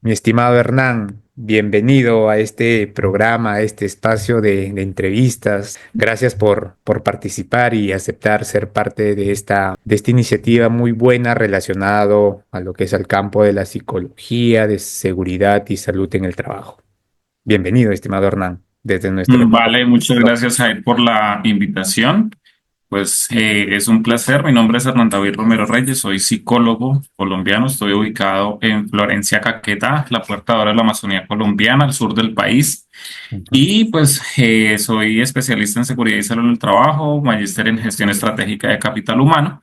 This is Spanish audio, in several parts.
Mi estimado Hernán, bienvenido a este programa, a este espacio de entrevistas. Gracias por participar y aceptar ser parte de esta iniciativa muy buena relacionado a lo que es el campo de la psicología, de seguridad y salud en el trabajo. Bienvenido, estimado Hernán, desde nuestro Vale, muchas gracias, Jair, por la invitación. Pues es un placer. Mi nombre es Hernán David Romero Reyes, soy psicólogo colombiano. Estoy ubicado en Florencia, Caquetá, la puerta de oro de la Amazonía colombiana, al sur del país. Ujú. Y pues soy especialista en seguridad y salud en el trabajo, magíster en gestión estratégica de capital humano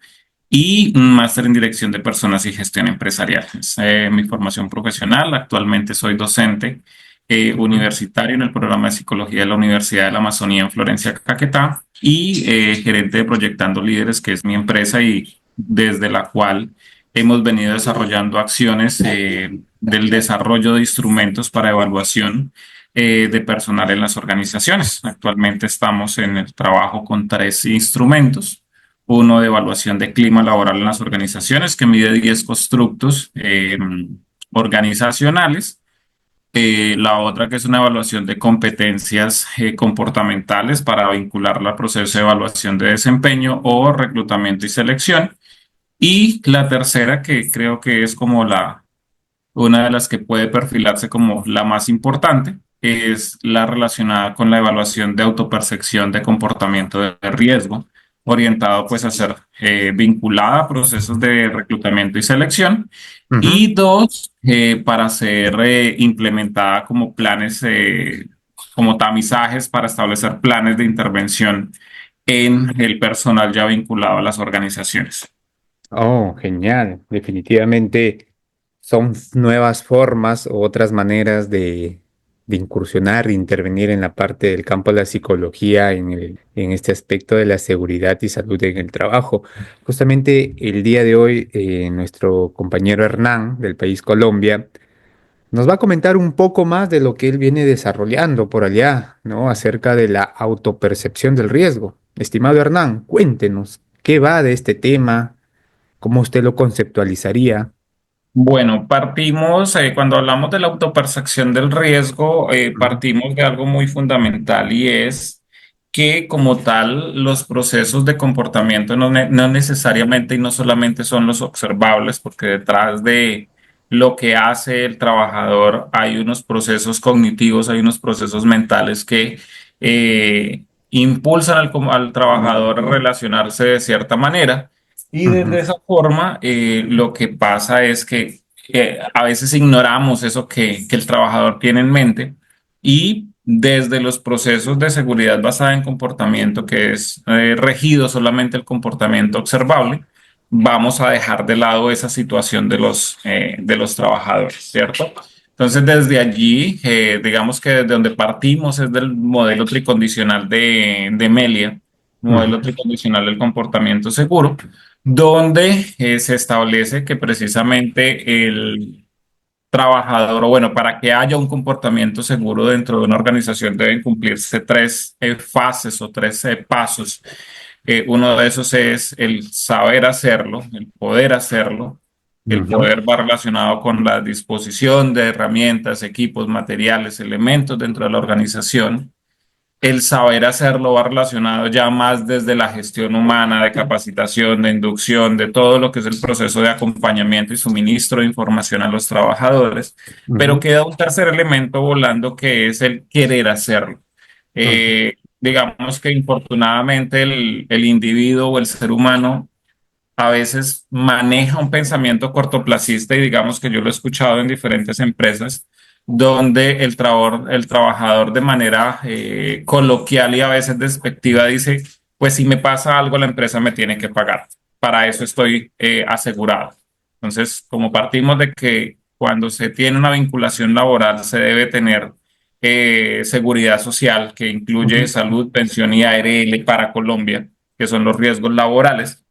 y un máster en dirección de personas y gestión empresarial. Es mi formación profesional. Actualmente soy docente Ujú. universitario en el programa de psicología de la Universidad de la Amazonía en Florencia, Caquetá, y gerente de Proyectando Líderes, que es mi empresa y desde la cual hemos venido desarrollando acciones del desarrollo de instrumentos para evaluación de personal en las organizaciones. Actualmente estamos en el trabajo con tres instrumentos. Uno de evaluación de clima laboral en las organizaciones, que mide 10 constructos organizacionales. La otra que es una evaluación de competencias comportamentales para vincularla al proceso de evaluación de desempeño o reclutamiento y selección. Y la tercera, que creo que es como una de las que puede perfilarse como la más importante, es la relacionada con la evaluación de autopercepción de comportamiento de riesgo, orientado pues a ser vinculada a procesos de reclutamiento y selección. Ujú. Y dos, para ser implementada como planes, como tamizajes para establecer planes de intervención en el personal ya vinculado a las organizaciones. Oh, genial. Definitivamente son nuevas formas o otras maneras de incursionar, de intervenir en la parte del campo de la psicología, en este aspecto de la seguridad y salud en el trabajo. Justamente el día de hoy, nuestro compañero Hernán del país Colombia nos va a comentar un poco más de lo que él viene desarrollando por allá, ¿no? Acerca de la autopercepción del riesgo. Estimado Hernán, cuéntenos, ¿qué va de este tema? ¿Cómo usted lo conceptualizaría? Bueno, partimos, cuando hablamos de la autopercepción del riesgo, Ujú. partimos de algo muy fundamental y es que como tal los procesos de comportamiento no necesariamente y no solamente son los observables, porque detrás de lo que hace el trabajador hay unos procesos cognitivos, hay unos procesos mentales que impulsan al trabajador a relacionarse de cierta manera. Y Ujú. desde esa forma, lo que pasa es que a veces ignoramos eso que el trabajador tiene en mente y desde los procesos de seguridad basada en comportamiento, que es regido solamente el comportamiento observable, vamos a dejar de lado esa situación de los trabajadores, ¿cierto? Entonces, desde allí, digamos que desde donde partimos es del modelo tricondicional de Melia, modelo Ujú. tricondicional del comportamiento seguro, donde se establece que precisamente el trabajador, o bueno, para que haya un comportamiento seguro dentro de una organización deben cumplirse tres fases o tres pasos. Uno de esos es el saber hacerlo, el poder hacerlo. El Ujú. poder va relacionado con la disposición de herramientas, equipos, materiales, elementos dentro de la organización. El saber hacerlo va relacionado ya más desde la gestión humana, de capacitación, de inducción, de todo lo que es el proceso de acompañamiento y suministro de información a los trabajadores. Pero Ujú. queda un tercer elemento volando que es el querer hacerlo. Ujú. Digamos que infortunadamente el individuo o el ser humano a veces maneja un pensamiento cortoplacista y digamos que yo lo he escuchado en diferentes empresas donde el trabajador de manera coloquial y a veces despectiva dice, pues si me pasa algo la empresa me tiene que pagar. Para eso estoy asegurado. Entonces, como partimos de que cuando se tiene una vinculación laboral se debe tener seguridad social que incluye Ujú. salud, pensión y ARL para Colombia, que son los riesgos laborales.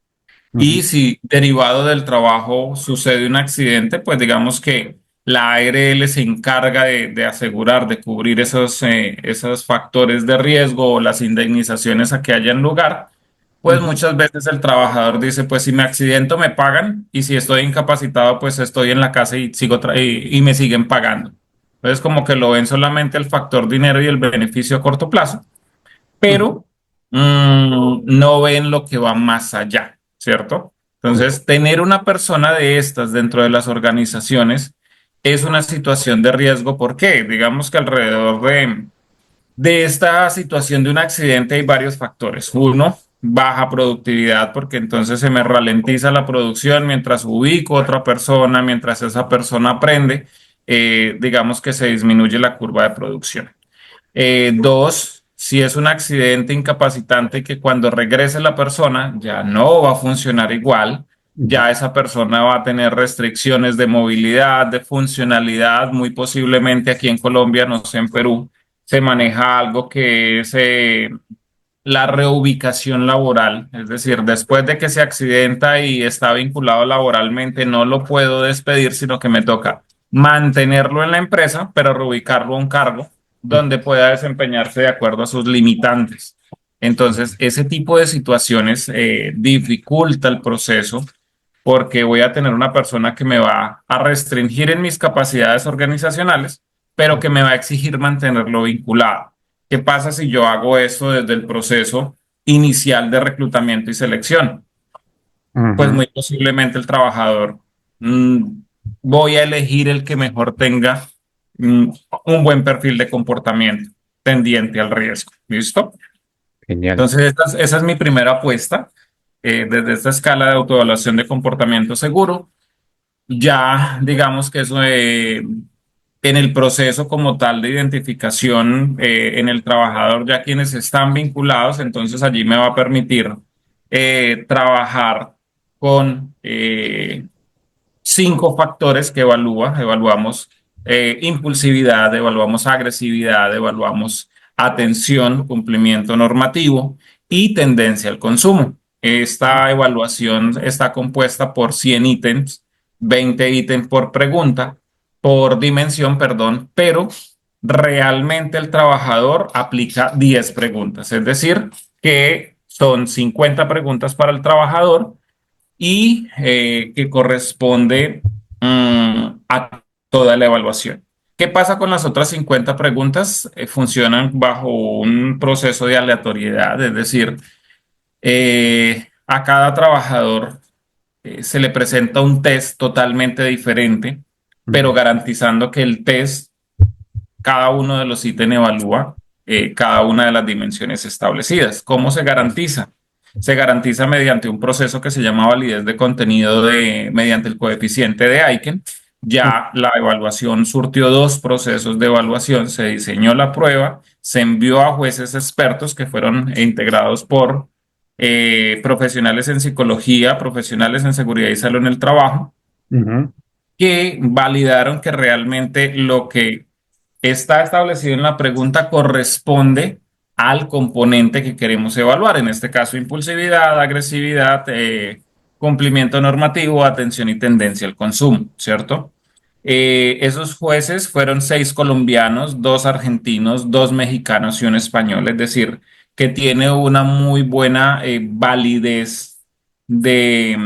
Ujú. Y si derivado del trabajo sucede un accidente, pues digamos que la ARL se encarga de asegurar, de cubrir esos factores de riesgo o las indemnizaciones a que hayan lugar. pues muchas veces el trabajador dice, pues si me accidento me pagan y si estoy incapacitado, pues estoy en la casa y y me siguen pagando. Entonces como que lo ven solamente el factor dinero y el beneficio a corto plazo, ujú, pero no ven lo que va más allá, ¿cierto? Entonces, tener una persona de estas dentro de las organizaciones es una situación de riesgo. ¿Por qué? Digamos que alrededor de esta situación de un accidente hay varios factores. Uno, baja productividad, porque entonces se me ralentiza la producción mientras ubico a otra persona, mientras esa persona aprende, digamos que se disminuye la curva de producción. Dos, si es un accidente incapacitante que cuando regrese la persona ya no va a funcionar igual, ujú, ya esa persona va a tener restricciones de movilidad, de funcionalidad, muy posiblemente aquí en Colombia, no sé, en Perú, se maneja algo que es la reubicación laboral, es decir, después de que se accidenta y está vinculado laboralmente, no lo puedo despedir, sino que me toca mantenerlo en la empresa, pero reubicarlo a un cargo ujú, donde pueda desempeñarse de acuerdo a sus limitantes. Entonces, ese tipo de situaciones dificulta el proceso porque voy a tener una persona que me va a restringir en mis capacidades organizacionales, pero que me va a exigir mantenerlo vinculado. ¿Qué pasa si yo hago esto desde el proceso inicial de reclutamiento y selección? Pues ujú. muy posiblemente el trabajador, mm, voy a elegir el que mejor tenga mm, un buen perfil de comportamiento tendiente al riesgo. ¿Listo? Genial. Entonces, esa es mi primera apuesta desde esta escala de autoevaluación de comportamiento seguro. Ya digamos que eso en el proceso como tal de identificación en el trabajador, ya quienes están vinculados, entonces allí me va a permitir trabajar con cinco factores que evaluamos impulsividad, evaluamos agresividad, evaluamos atención, cumplimiento normativo y tendencia al consumo. Esta evaluación está compuesta por 100 ítems, 20 ítems por pregunta, por dimensión, perdón, pero realmente el trabajador aplica 10 preguntas, es decir, que son 50 preguntas para el trabajador y que corresponde a toda la evaluación. ¿Qué pasa con las otras 50 preguntas? Funcionan bajo un proceso de aleatoriedad, es decir, a cada trabajador se le presenta un test totalmente diferente, pero Ujú, garantizando que el test, cada uno de los ítems evalúa cada una de las dimensiones establecidas. ¿Cómo se garantiza? Se garantiza mediante un proceso que se llama validez de contenido mediante el coeficiente de Aiken. ujú, Ya la evaluación surtió dos procesos de evaluación, se diseñó la prueba, se envió a jueces expertos que fueron integrados por profesionales en psicología, profesionales en seguridad y salud en el trabajo, ujú, que validaron que realmente lo que está establecido en la pregunta corresponde al componente que queremos evaluar, en este caso impulsividad, agresividad, cumplimiento normativo, atención y tendencia al consumo, ¿cierto? Esos jueces fueron seis colombianos, dos argentinos, dos mexicanos y un español, es decir, que tiene una muy buena validez de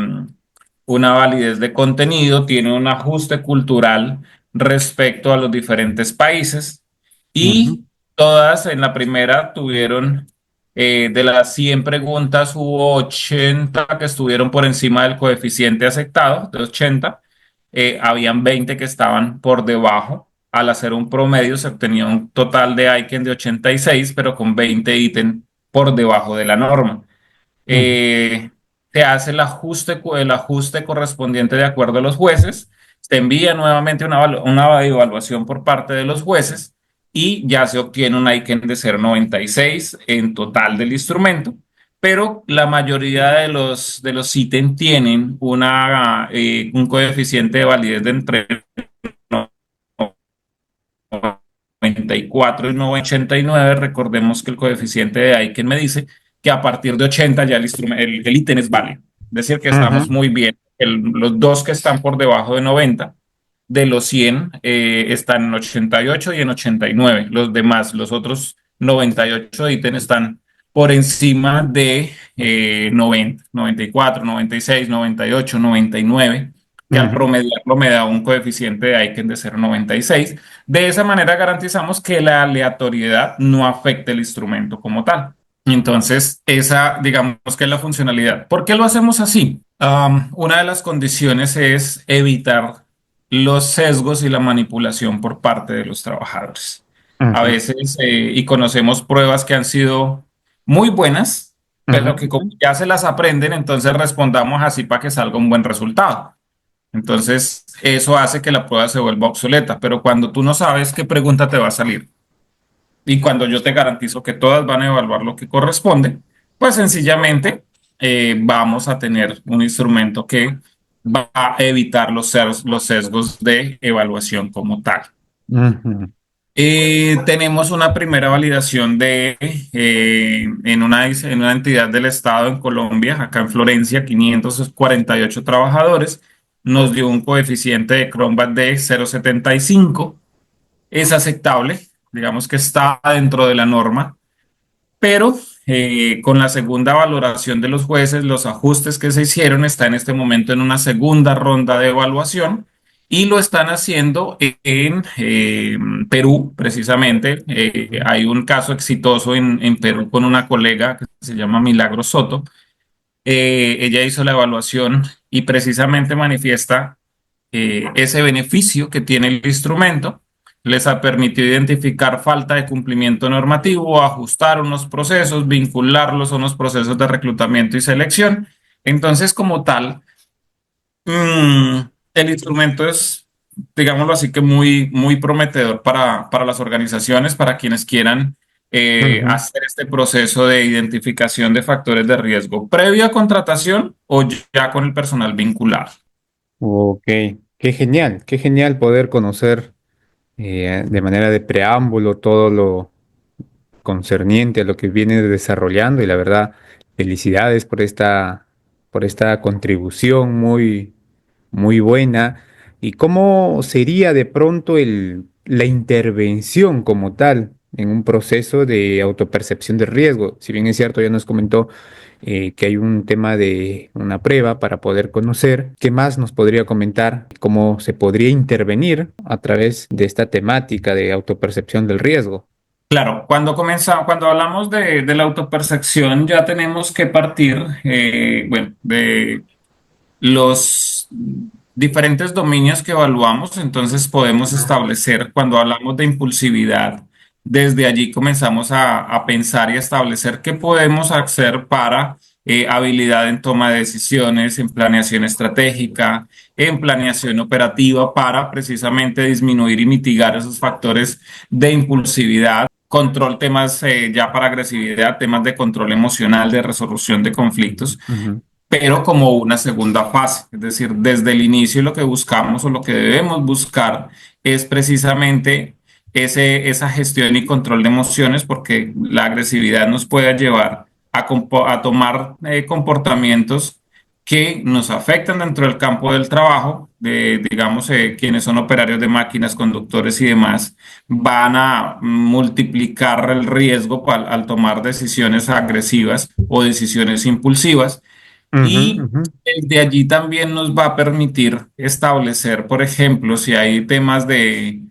una validez de contenido, tiene un ajuste cultural respecto a los diferentes países ujú, y todas en la primera tuvieron, de las 100 preguntas, hubo 80 que estuvieron por encima del coeficiente aceptado, de 80, habían 20 que estaban por debajo. Al hacer un promedio se obtenía un total de Aiken de 86, pero con 20 ítems por debajo de la norma. ujú. eh, Se hace el ajuste correspondiente de acuerdo a los jueces, se envía nuevamente una evaluación por parte de los jueces y ya se obtiene un ICANN de 0,96 en total del instrumento, pero la mayoría de los ítems tienen un coeficiente de validez de entre 94 y 89. Recordemos que el coeficiente de Aiken me dice que a partir de 80 ya el ítem es válido. Es decir, que estamos Ujú, muy bien. Los dos que están por debajo de 90, de los 100, están en 88 y en 89. Los demás, los otros 98 ítems están por encima de 90, 94, 96, 98, 99, que al Ujú, promediarlo me da un coeficiente de Aiken de 0,96. De esa manera garantizamos que la aleatoriedad no afecte el instrumento como tal. Entonces, esa, digamos que es la funcionalidad. ¿Por qué lo hacemos así? Una de las condiciones es evitar los sesgos y la manipulación por parte de los trabajadores. A ujú, veces, y conocemos pruebas que han sido muy buenas, pero ujú, que como ya se las aprenden, entonces respondamos así para que salga un buen resultado. Entonces, eso hace que la prueba se vuelva obsoleta, pero cuando tú no sabes qué pregunta te va a salir y cuando yo te garantizo que todas van a evaluar lo que corresponde, pues sencillamente vamos a tener un instrumento que va a evitar los sesgos de evaluación como tal. ujú. Tenemos una primera validación en una entidad del Estado en Colombia, acá en Florencia, 548 trabajadores, nos dio un coeficiente de Cronbach de 0,75. Es aceptable, digamos que está dentro de la norma, pero con la segunda valoración de los jueces, los ajustes que se hicieron está en este momento en una segunda ronda de evaluación y lo están haciendo en Perú, precisamente. Hay un caso exitoso en Perú con una colega que se llama Milagro Soto. Ella hizo la evaluación y precisamente manifiesta ese beneficio que tiene el instrumento. Les ha permitido identificar falta de cumplimiento normativo, ajustar unos procesos, vincularlos a unos procesos de reclutamiento y selección. Entonces, como tal, el instrumento es, digámoslo así, que muy prometedor para las organizaciones, para quienes quieran Ujú. hacer este proceso de identificación de factores de riesgo previo a contratación o ya con el personal vinculado. Ok, qué genial poder conocer de manera de preámbulo todo lo concerniente a lo que viene desarrollando y la verdad, felicidades por esta contribución muy buena. ¿Y cómo sería de pronto la intervención como tal en un proceso de autopercepción de riesgo? Si bien es cierto, ya nos comentó que hay un tema de una prueba para poder conocer, ¿qué más nos podría comentar? ¿Cómo se podría intervenir a través de esta temática de autopercepción del riesgo? Claro, cuando hablamos de la autopercepción, ya tenemos que partir, bueno, de los diferentes dominios que evaluamos. Entonces podemos establecer, cuando hablamos de impulsividad, desde allí comenzamos a pensar y a establecer qué podemos hacer para habilidad en toma de decisiones, en planeación estratégica, en planeación operativa, para precisamente disminuir y mitigar esos factores de impulsividad. Control, temas ya para agresividad, temas de control emocional, de resolución de conflictos, Ujú, pero como una segunda fase. Es decir, desde el inicio lo que buscamos o lo que debemos buscar es precisamente esa gestión y control de emociones, porque la agresividad nos puede llevar a tomar comportamientos que nos afectan dentro del campo del trabajo, digamos, quienes son operarios de máquinas, conductores y demás, van a multiplicar el riesgo al tomar decisiones agresivas o decisiones impulsivas. ujú, Y ujú, desde allí también nos va a permitir establecer, por ejemplo, si hay temas de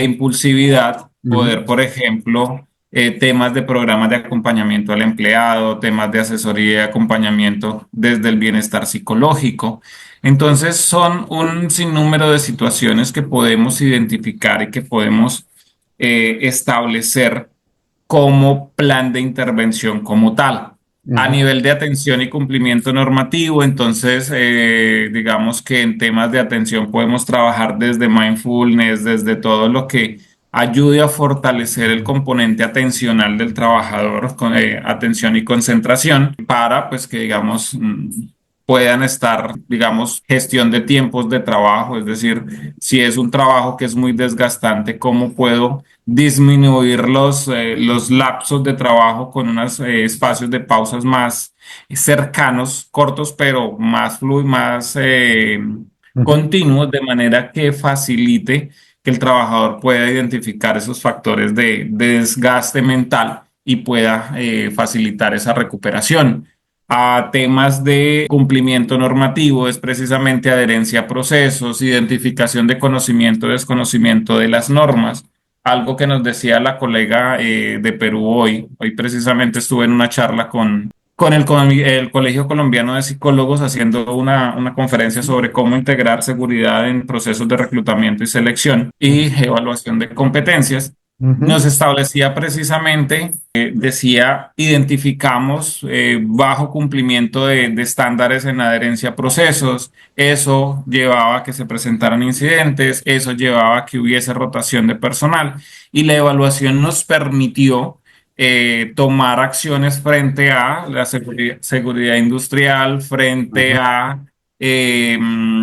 impulsividad, ujú, poder, por ejemplo, temas de programas de acompañamiento al empleado, temas de asesoría y acompañamiento desde el bienestar psicológico. Entonces, son un sinnúmero de situaciones que podemos identificar y que podemos establecer como plan de intervención como tal. A ujú, nivel de atención y cumplimiento normativo, entonces, digamos que en temas de atención podemos trabajar desde mindfulness, desde todo lo que ayude a fortalecer el componente atencional del trabajador, con atención y concentración, para pues que, digamos, puedan estar, digamos, gestión de tiempos de trabajo, es decir, si es un trabajo que es muy desgastante, ¿cómo puedo disminuir los lapsos de trabajo con unos espacios de pausas más cercanos, cortos, pero más ujú. continuos, de manera que facilite que el trabajador pueda identificar esos factores de desgaste mental y pueda facilitar esa recuperación. A temas de cumplimiento normativo es precisamente adherencia a procesos, identificación de conocimiento, desconocimiento de las normas. Algo que nos decía la colega de Perú hoy. Hoy precisamente estuve en una charla con el Colegio Colombiano de Psicólogos haciendo una conferencia sobre cómo integrar seguridad en procesos de reclutamiento y selección y evaluación de competencias. Ujú, Nos establecía precisamente, decía, identificamos bajo cumplimiento de estándares en adherencia a procesos. Eso llevaba a que se presentaran incidentes, eso llevaba a que hubiese rotación de personal y la evaluación nos permitió tomar acciones frente a la seguridad industrial, frente ujú, a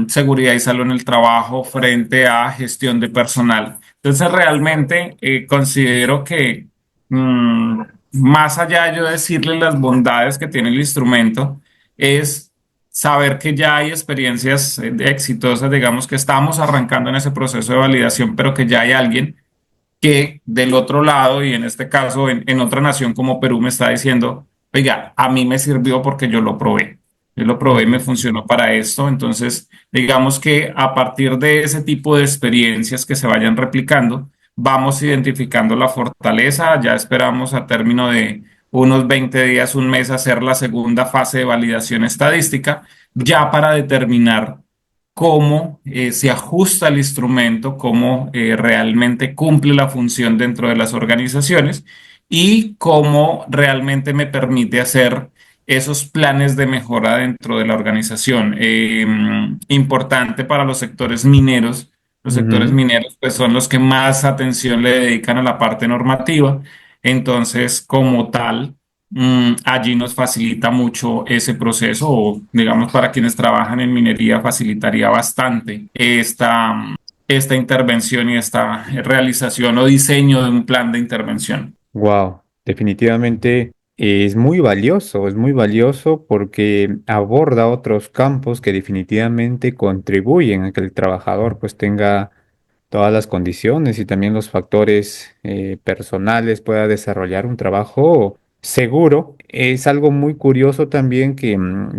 seguridad y salud en el trabajo, frente a gestión de personal. Entonces, realmente considero que mm, más allá de yo decirle las bondades que tiene el instrumento, es saber que ya hay experiencias exitosas, digamos que estamos arrancando en ese proceso de validación, pero que ya hay alguien que del otro lado, y en este caso en otra nación como Perú, me está diciendo, oiga, a mí me sirvió porque yo lo probé. Yo lo probé y me ujú, funcionó para esto. Entonces, digamos que a partir de ese tipo de experiencias que se vayan replicando, vamos identificando la fortaleza. Ya esperamos a término de unos 20 días, un mes, hacer la segunda fase de validación estadística, ya para determinar cómo se ajusta el instrumento, cómo realmente cumple la función dentro de las organizaciones y cómo realmente me permite hacer esos planes de mejora dentro de la organización. Importante para los sectores mineros. Los sectores ujú. mineros pues, son los que más atención le dedican a la parte normativa. Entonces, como tal, allí nos facilita mucho ese proceso, o digamos para quienes trabajan en minería facilitaría bastante esta intervención y esta realización o diseño de un plan de intervención. Wow, definitivamente es muy valioso porque aborda otros campos que definitivamente contribuyen a que el trabajador pues tenga todas las condiciones y también los factores personales pueda desarrollar un trabajo seguro. Es algo muy curioso también que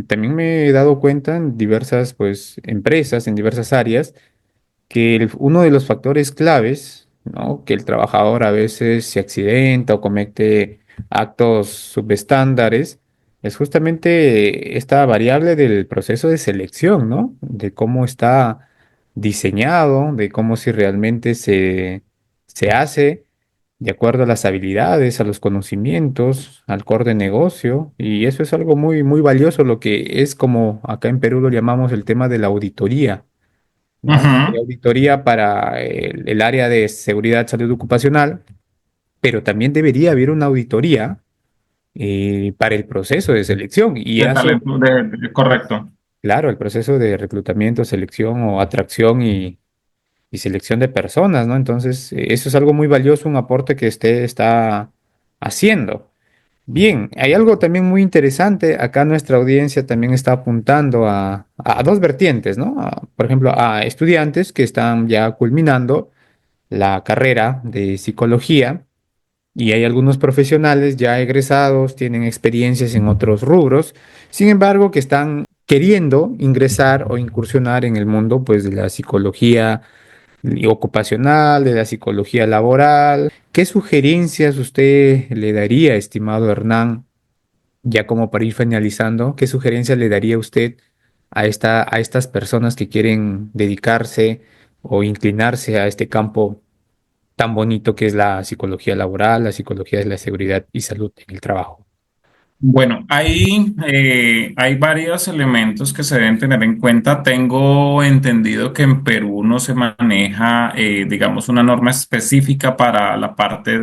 también me he dado cuenta en diversas pues empresas, en diversas áreas que uno de los factores claves, ¿no? Que el trabajador a veces se accidenta o comete actos subestándares, es justamente esta variable del proceso de selección, ¿no? De cómo está diseñado, de cómo si realmente se hace de acuerdo a las habilidades, a los conocimientos, al core de negocio, y eso es algo muy, muy valioso, lo que es como acá en Perú lo llamamos el tema de la auditoría. ¿No? Hay Ujú, auditoría para el área de seguridad, salud ocupacional, pero también debería haber una auditoría para el proceso de selección. Y de eso, talento, correcto. claro, el proceso de reclutamiento, selección o atracción y selección de personas, ¿no? Entonces, eso es algo muy valioso, un aporte que usted está haciendo. Bien, hay algo también muy interesante. Acá nuestra audiencia también está apuntando a dos vertientes, ¿no? Por ejemplo, a estudiantes que están ya culminando la carrera de psicología y hay algunos profesionales ya egresados, tienen experiencias en otros rubros, sin embargo, que están queriendo ingresar o incursionar en el mundo, pues, de la psicología ocupacional, de la psicología laboral. ¿Qué sugerencias usted le daría, estimado Hernán, ya como para ir finalizando, qué sugerencias le daría usted a estas personas que quieren dedicarse o inclinarse a este campo tan bonito que es la psicología laboral, la psicología de la seguridad y salud en el trabajo? Bueno, hay varios elementos que se deben tener en cuenta. Tengo entendido que en Perú no se maneja, digamos, una norma específica para la parte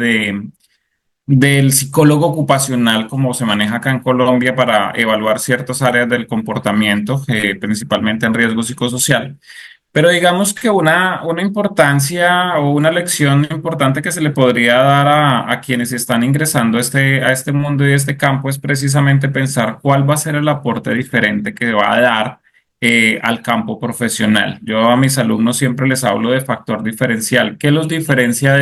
del psicólogo ocupacional como se maneja acá en Colombia para evaluar ciertas áreas del comportamiento, principalmente en riesgo psicosocial. Pero digamos que una importancia o una lección importante que se le podría dar a quienes están ingresando a este mundo y a este campo es precisamente pensar cuál va a ser el aporte diferente que va a dar al campo profesional. Yo a mis alumnos siempre les hablo de factor diferencial. ¿Qué los diferencia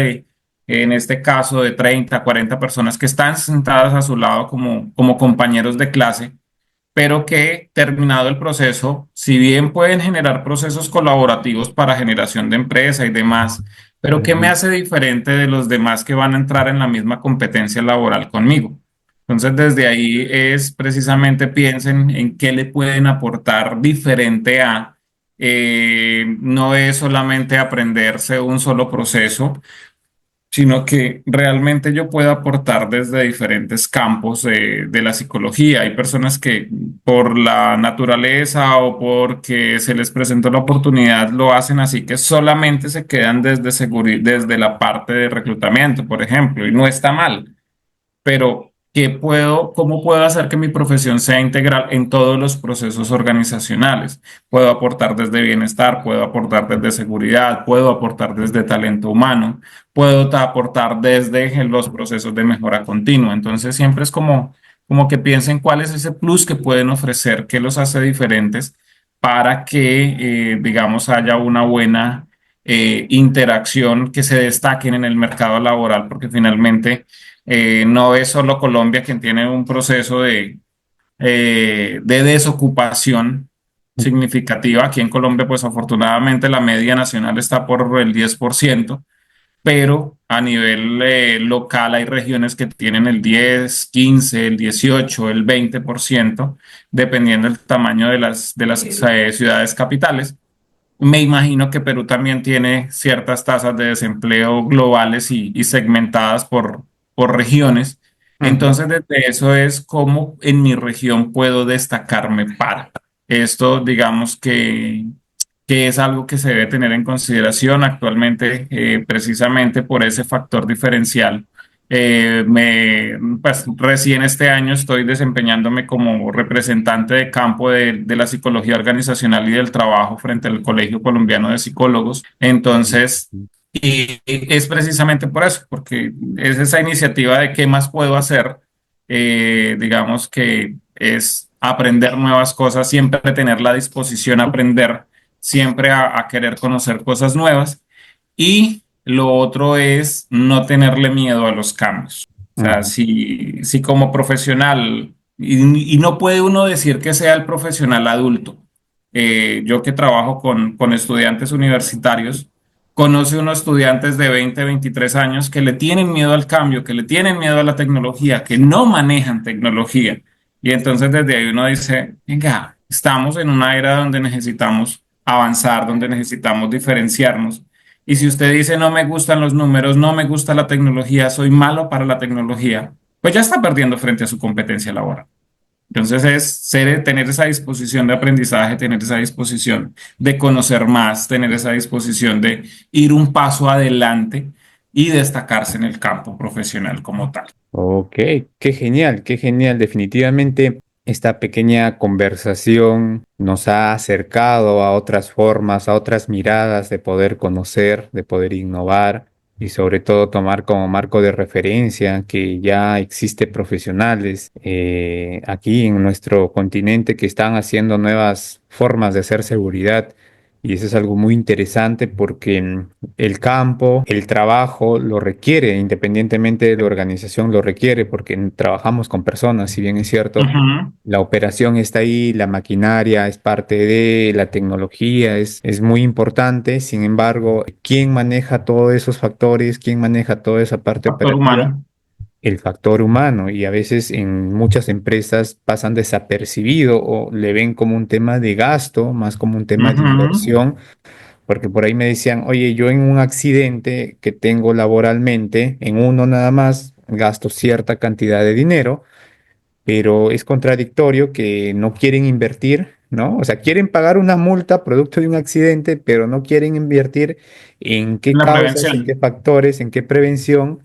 en este caso de 30, 40 personas que están sentadas a su lado como compañeros de clase, pero que terminado el proceso, si bien pueden generar procesos colaborativos para generación de empresa y demás, pero ¿qué me Ujú. hace diferente de los demás que van a entrar en la misma competencia laboral conmigo? Entonces, desde ahí es precisamente piensen en qué le pueden aportar diferente a, no es solamente aprenderse un solo proceso, sino que realmente yo puedo aportar desde diferentes campos de la psicología. Hay personas que por la naturaleza o porque se les presentó la oportunidad lo hacen así, que solamente se quedan desde la parte de reclutamiento, por ejemplo, y no está mal, pero cómo puedo hacer que mi profesión sea integral en todos los procesos organizacionales? Puedo aportar desde bienestar, puedo aportar desde seguridad, puedo aportar desde talento humano, puedo aportar desde los procesos de mejora continua. Entonces, siempre es como que piensen cuál es ese plus que pueden ofrecer, qué los hace diferentes para que, digamos, haya una buena interacción, que se destaquen en el mercado laboral, porque finalmente no es solo Colombia quien tiene un proceso de desocupación significativa. Aquí en Colombia, pues afortunadamente la media nacional está por el 10%, pero a nivel local hay regiones que tienen el 10, 15, el 18, el 20%, dependiendo del tamaño de las ciudades capitales. Me imagino que Perú también tiene ciertas tasas de desempleo globales y segmentadas por regiones. Ujú. Entonces, desde eso es cómo en mi región puedo destacarme para. Esto, digamos que es algo que se debe tener en consideración actualmente, precisamente por ese factor diferencial. Pues, recién este año estoy desempeñándome como representante de campo de la psicología organizacional y del trabajo frente al Colegio Colombiano de Psicólogos. Entonces, y es precisamente por eso, porque es esa iniciativa de qué más puedo hacer, digamos que es aprender nuevas cosas, siempre tener la disposición a aprender, siempre a querer conocer cosas nuevas. Y lo otro es no tenerle miedo a los cambios. O sea, Ujú. si como profesional, y no puede uno decir que sea el profesional adulto, yo que trabajo con estudiantes universitarios, conoce unos estudiantes de 20, 23 años que le tienen miedo al cambio, que le tienen miedo a la tecnología, que no manejan tecnología. Y entonces desde ahí uno dice, venga, estamos en una era donde necesitamos avanzar, donde necesitamos diferenciarnos. Y si usted dice, no me gustan los números, no me gusta la tecnología, soy malo para la tecnología, pues ya está perdiendo frente a su competencia laboral. Entonces tener esa disposición de aprendizaje, tener esa disposición de conocer más, tener esa disposición de ir un paso adelante y destacarse en el campo profesional como tal. Ok, qué genial, qué genial. Definitivamente esta pequeña conversación nos ha acercado a otras formas, a otras miradas de poder conocer, de poder innovar y sobre todo tomar como marco de referencia que ya existe profesionales aquí en nuestro continente que están haciendo nuevas formas de hacer seguridad. Y eso es algo muy interesante porque el campo, el trabajo lo requiere, independientemente de la organización lo requiere, porque trabajamos con personas, si bien es cierto, Ujú. la operación está ahí, la maquinaria es parte de la tecnología, es muy importante. Sin embargo, ¿quién maneja todos esos factores? ¿Quién maneja toda esa parte Factor operativa? humano. El factor humano, y a veces en muchas empresas pasan desapercibido o le ven como un tema de gasto, más como un tema de Ujú. inversión, porque por ahí me decían, oye, yo en un accidente que tengo laboralmente, en uno nada más, gasto cierta cantidad de dinero, pero es contradictorio que no quieren invertir, ¿no? O sea, quieren pagar una multa producto de un accidente, pero no quieren invertir en qué La causas, en qué prevención. factores, en qué prevención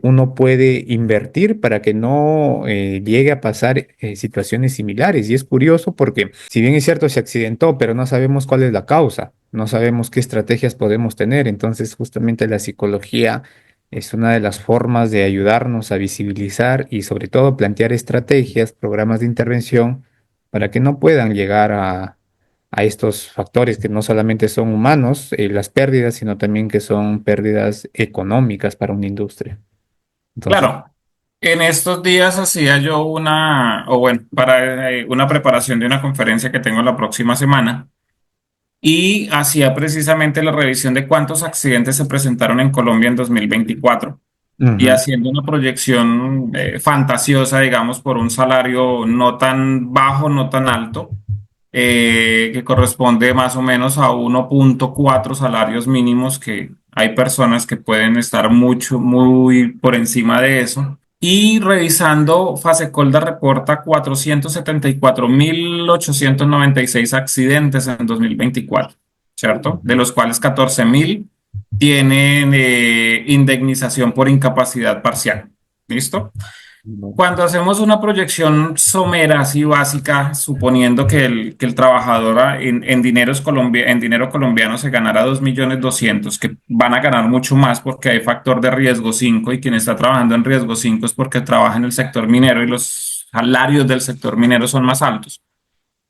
uno puede invertir para que no llegue a pasar situaciones similares. Y es curioso porque, si bien es cierto, se accidentó, pero no sabemos cuál es la causa, no sabemos qué estrategias podemos tener. Entonces, justamente la psicología es una de las formas de ayudarnos a visibilizar y sobre todo plantear estrategias, programas de intervención para que no puedan llegar a estos factores que no solamente son humanos, las pérdidas, sino también que son pérdidas económicas para una industria. Entonces, Claro, en estos días hacía yo o bueno, para una preparación de una conferencia que tengo la próxima semana y hacía precisamente la revisión de cuántos accidentes se presentaron en Colombia en 2024 y ujú, haciendo una proyección fantasiosa, digamos, por un salario no tan bajo, no tan alto, que corresponde más o menos a 1,4 salarios mínimos, que hay personas que pueden estar muy por encima de eso. Y revisando, Fasecolda reporta 474.896 accidentes en 2024, ¿cierto? De ujú, los cuales 14.000 tienen indemnización por incapacidad parcial. ¿Listo? ujú, Cuando hacemos una proyección somera, así básica, suponiendo que el trabajador en dinero colombiano se ganara 2.200.000, que van a ganar mucho más porque hay factor de riesgo 5 y quien está trabajando en riesgo 5 es porque trabaja en el sector minero y los salarios del sector minero son más altos.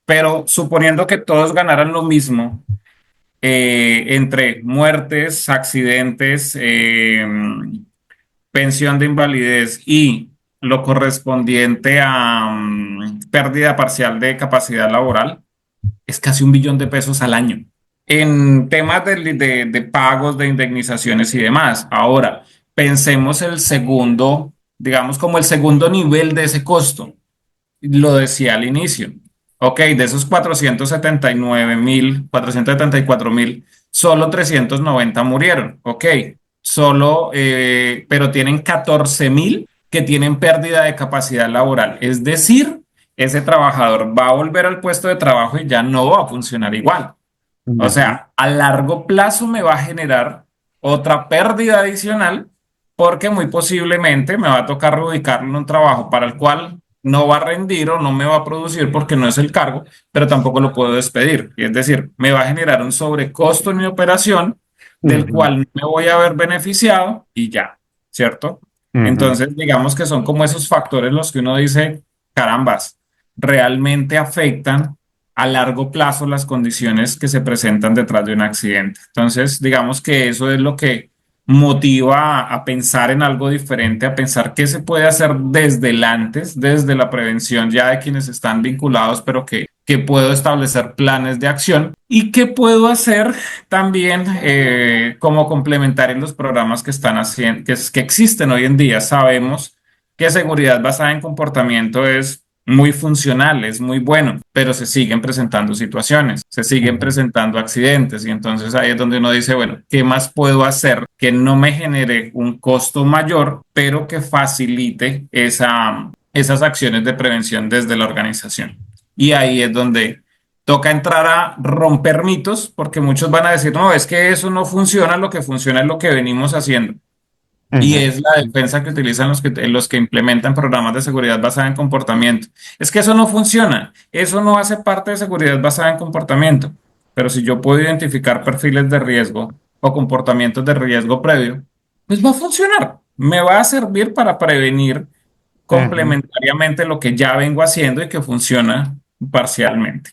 Pero suponiendo que todos ganaran lo mismo, entre muertes, accidentes, pensión de invalidez y lo correspondiente a pérdida parcial de capacidad laboral, es casi 1 billón de pesos al año en temas de pagos, de indemnizaciones y demás. Ahora, pensemos el segundo, digamos como el segundo nivel de ese costo. Lo decía al inicio. Ok, de esos 479.000, 474.000, solo 390 murieron. Ok, pero tienen 14.000 que tienen pérdida de capacidad laboral. Es decir, ese trabajador va a volver al puesto de trabajo y ya no va a funcionar igual. O ujú, sea, a largo plazo me va a generar otra pérdida adicional porque muy posiblemente me va a tocar reubicarlo en un trabajo para el cual no va a rendir o no me va a producir porque no es el cargo, pero tampoco lo puedo despedir. Y es decir, me va a generar un sobrecosto en mi operación del ujú, cual no me voy a ver beneficiado y ya, ¿cierto? ujú, Entonces, digamos que son como esos factores los que uno dice, carambas, realmente afectan a largo plazo las condiciones que se presentan detrás de un accidente. Entonces, digamos que eso es lo que motiva a pensar en algo diferente, a pensar qué se puede hacer desde el antes, desde la prevención ya de quienes están vinculados, pero que puedo establecer planes de acción y qué puedo hacer también como complementar en los programas que están haciendo, que existen hoy en día. Sabemos que seguridad basada en comportamiento es muy funcional, es muy bueno, pero se siguen presentando situaciones, se siguen ujú, presentando accidentes y entonces ahí es donde uno dice, bueno, ¿qué más puedo hacer que no me genere un costo mayor, pero que facilite esas acciones de prevención desde la organización? Y ahí es donde toca entrar a romper mitos, porque muchos van a decir, no, es que eso no funciona, lo que funciona es lo que venimos haciendo. Y ujú, es la defensa que utilizan los que implementan programas de seguridad basada en comportamiento. Es que eso no funciona, eso no hace parte de seguridad basada en comportamiento. Pero si yo puedo identificar perfiles de riesgo o comportamientos de riesgo previo, pues va a funcionar. Me va a servir para prevenir ujú. complementariamente lo que ya vengo haciendo y que funciona parcialmente.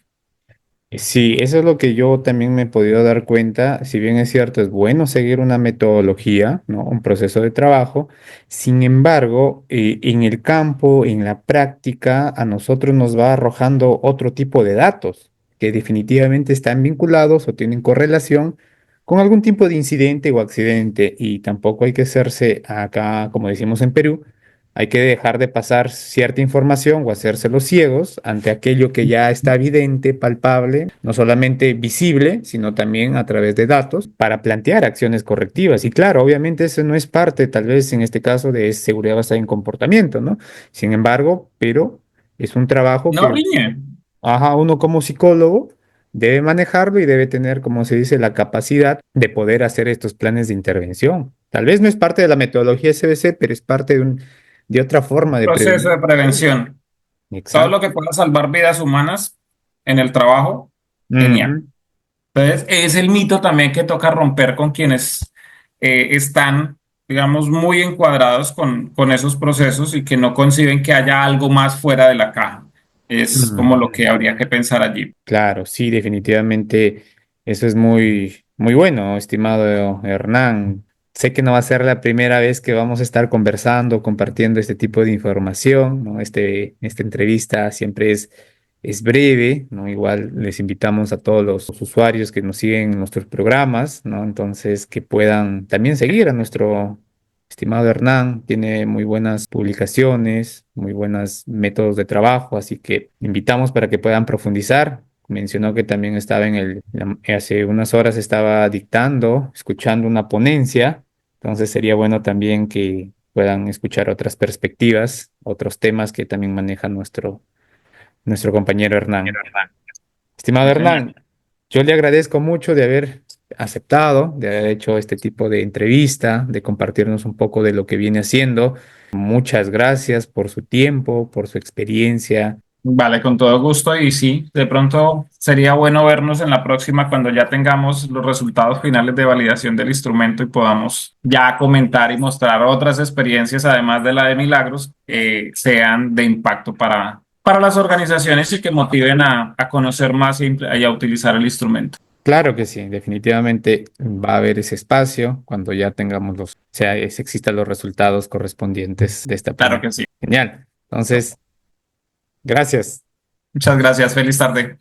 Sí, eso es lo que yo también me he podido dar cuenta. Si bien es cierto, es bueno seguir una metodología, ¿no? Un proceso de trabajo. Sin embargo, en el campo, en la práctica, a nosotros nos va arrojando otro tipo de datos que definitivamente están vinculados o tienen correlación con algún tipo de incidente o accidente. Y tampoco hay que hacerse acá, como decimos en Perú, hay que dejar de pasar cierta información o hacerse los ciegos ante aquello que ya está evidente, palpable, no solamente visible, sino también a través de datos para plantear acciones correctivas. Y claro, obviamente eso no es parte, tal vez en este caso, de seguridad basada en comportamiento, ¿no? Sin embargo, pero es un trabajo No que, riñe. ajá, uno como psicólogo debe manejarlo y debe tener, como se dice, la capacidad de poder hacer estos planes de intervención. Tal vez no es parte de la metodología SBC, pero es parte de otra forma de Proceso prevenir. de prevención. Todo lo Exacto. que pueda salvar vidas humanas en el trabajo, genial. Ujú, Entonces, es el mito también que toca romper con quienes están, digamos, muy encuadrados con esos procesos y que no conciben que haya algo más fuera de la caja. Es como Mm. lo que habría que pensar allí. Claro, sí, definitivamente eso es muy, muy bueno, estimado Hernán. Sé que no va a ser la primera vez que vamos a estar conversando, compartiendo este tipo de información, ¿no? Esta entrevista siempre es breve, ¿no? Igual les invitamos a todos los usuarios que nos siguen en nuestros programas, ¿no? Entonces, que puedan también seguir a nuestro estimado Hernán. Tiene muy buenas publicaciones, muy buenos métodos de trabajo, así que invitamos para que puedan profundizar. Mencionó que también estaba hace unas horas estaba dictando, escuchando una ponencia, entonces sería bueno también que puedan escuchar otras perspectivas, otros temas que también maneja nuestro compañero Hernán. Estimado Sí, señor. Hernán, yo le agradezco mucho de haber aceptado, de haber hecho este tipo de entrevista, de compartirnos un poco de lo que viene haciendo. Muchas gracias por su tiempo, por su experiencia. Vale, con todo gusto y sí, de pronto sería bueno vernos en la próxima cuando ya tengamos los resultados finales de validación del instrumento y podamos ya comentar y mostrar otras experiencias, además de la de Milagros, que sean de impacto para las organizaciones y que motiven a conocer más y a utilizar el instrumento. Claro que sí, definitivamente va a haber ese espacio cuando ya tengamos existan los resultados correspondientes de esta Claro prueba. que sí. Genial. Entonces, gracias. Muchas gracias. Feliz tarde.